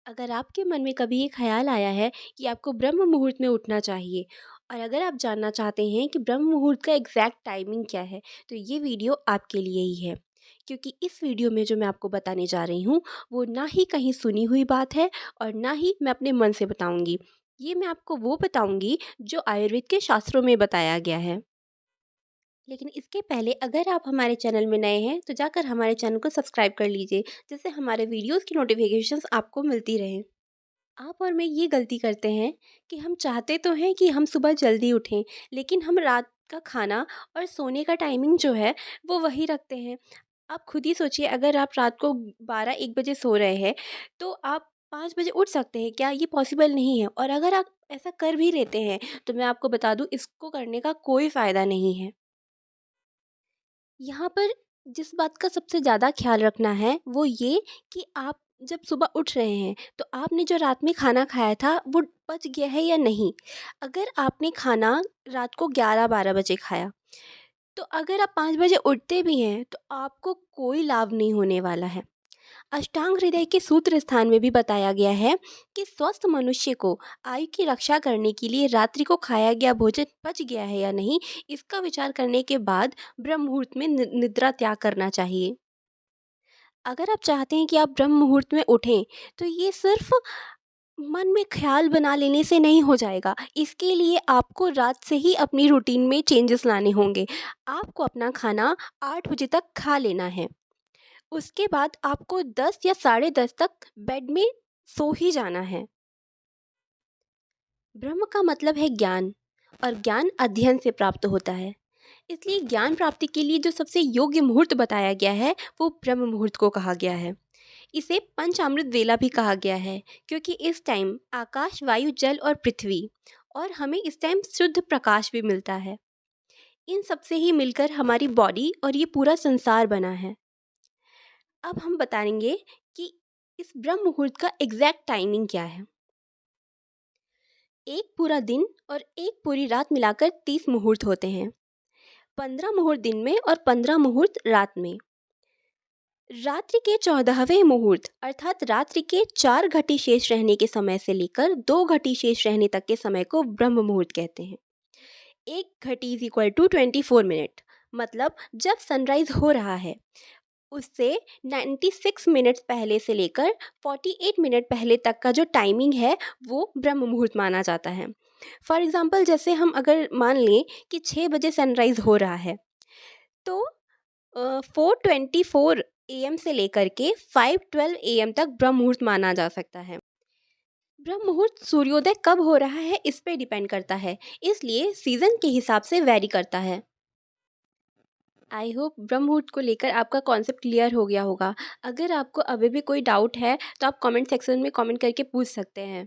अगर आपके मन में कभी ये ख़्याल आया है कि आपको ब्रह्म मुहूर्त में उठना चाहिए और अगर आप जानना चाहते हैं कि ब्रह्म मुहूर्त का एग्जैक्ट टाइमिंग क्या है, तो ये वीडियो आपके लिए ही है। क्योंकि इस वीडियो में जो मैं आपको बताने जा रही हूँ, वो ना ही कहीं सुनी हुई बात है और ना ही मैं अपने मन से बताऊँगी। ये मैं आपको वो बताऊँगी जो आयुर्वेद के शास्त्रों में बताया गया है। लेकिन इसके पहले अगर आप हमारे चैनल में नए हैं, तो जाकर हमारे चैनल को सब्सक्राइब कर लीजिए, जिससे हमारे वीडियोज़ की नोटिफ़िकेशंस आपको मिलती रहें। आप और मैं ये गलती करते हैं कि हम चाहते तो हैं कि हम सुबह जल्दी उठें, लेकिन हम रात का खाना और सोने का टाइमिंग जो है, वो वही रखते हैं। आप खुद ही सोचिए, अगर आप रात को 12-1 बजे सो रहे हैं, तो आप 5 बजे उठ सकते हैं क्या? ये पॉसिबल नहीं है और अगर आप ऐसा कर भी लेते हैं, तो मैं आपको बता दूँ, इसको करने का कोई फ़ायदा नहीं है। यहाँ पर जिस बात का सबसे ज़्यादा ख़्याल रखना है वो ये कि आप जब सुबह उठ रहे हैं, तो आपने जो रात में खाना खाया था वो पच गया है या नहीं? अगर आपने खाना रात को 11-12 बजे खाया, तो अगर आप 5 बजे उठते भी हैं, तो आपको कोई लाभ नहीं होने वाला है। अष्टांग हृदय के सूत्र स्थान में भी बताया गया है कि स्वस्थ मनुष्य को आयु की रक्षा करने के लिए रात्रि को खाया गया भोजन पच गया है या नहीं, इसका विचार करने के बाद ब्रह्म मुहूर्त में निद्रा त्याग करना चाहिए। अगर आप चाहते हैं कि आप ब्रह्म मुहूर्त में उठें, तो ये सिर्फ मन में ख्याल बना लेने से नहीं हो जाएगा। इसके लिए आपको रात से ही अपनी रूटीन में चेंजेस लाने होंगे। आपको अपना खाना 8 बजे तक खा लेना है। उसके बाद आपको 10 या साढ़े 10 तक बेड में सो ही जाना है। ब्रह्म का मतलब है ज्ञान और ज्ञान अध्ययन से प्राप्त होता है। इसलिए ज्ञान प्राप्ति के लिए जो सबसे योग्य मुहूर्त बताया गया है, वो ब्रह्म मुहूर्त को कहा गया है। इसे पंचामृत वेला भी कहा गया है, क्योंकि इस टाइम आकाश, वायु, जल और पृथ्वी और हमें इस टाइम शुद्ध प्रकाश भी मिलता है। इन सब से ही मिलकर हमारी बॉडी और ये पूरा संसार बना है। अब हम बताएंगे कि इस ब्रह्म मुहूर्त का एग्जैक्ट टाइमिंग क्या है। एक पूरा दिन और एक पूरी रात मिलाकर 30 मुहूर्त होते हैं। 15 मुहूर्त दिन में और 15 मुहूर्त रात में। रात्रि के 14वें मुहूर्त अर्थात रात्रि के 4 घटी शेष रहने के समय से लेकर 2 घटी शेष रहने तक के समय को ब्रह्म मुहूर्त कहते हैं। एक घटी इज इक्वल टू 24 मिनट, मतलब जब सनराइज हो रहा है उससे 96 मिनट्स पहले से लेकर 48 मिनट पहले तक का जो टाइमिंग है, वो ब्रह्म मुहूर्त माना जाता है। फॉर एग्ज़ाम्पल, जैसे हम अगर मान लें कि 6 बजे सनराइज़ हो रहा है, तो 4:24 एएम से लेकर के 5:12 एएम तक ब्रह्म मुहूर्त माना जा सकता है। ब्रह्म मुहूर्त सूर्योदय कब हो रहा है, इस पे डिपेंड करता है, इसलिए सीज़न के हिसाब से वैरी करता है। आई होप ब्रह्म मुहूर्त को लेकर आपका कॉन्सेप्ट क्लियर हो गया होगा। अगर आपको अभी भी कोई डाउट है, तो आप कमेंट सेक्शन में कमेंट करके पूछ सकते हैं।